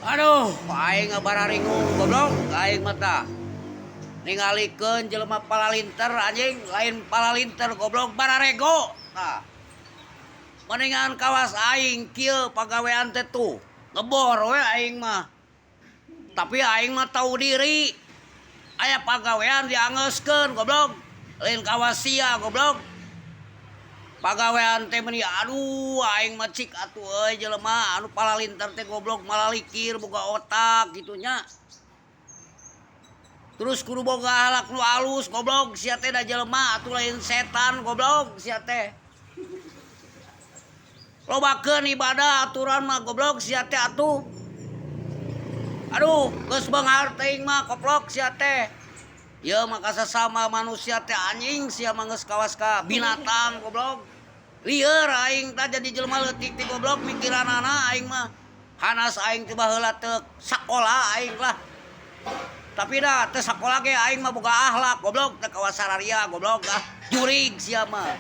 Aduh, aing bararingung goblok, aing mata. Ningalikeun jelema palalinter anjing, lain palalinter goblok bararego. Nah, mendingan kawas aing kieu pagawean teh tuh. Ngebor we aing mah. Tapi aing mah tahu diri. Aya pagawean diangeuskeun goblok. Lain kawas sia goblok. Pagawean teh meuni aduh aing mah cik atuh euy jelema anu palalinter teh goblok malah likir boga otak gitunya. Terus kudu boga halak nu alus goblok sia teh da jelema atuh lain setan goblok sia teh. Lobakeun ibadah aturan mah goblok sia teh atuh. Aduh geus beunghar teuing mah koplok sia teh. Ieu mah kasasama manusia teh anjing sia mah geus kawas ka binatang goblok. Lieur aing tah jadi jelema leutik ti goblok mikiranana aing mah. Hanas aing teh baheula teu sakola aing lah. Tapi dah teu sakola ge aing mah boga akhlak goblok teu kawas sararia goblok ah. Jurig sia mah.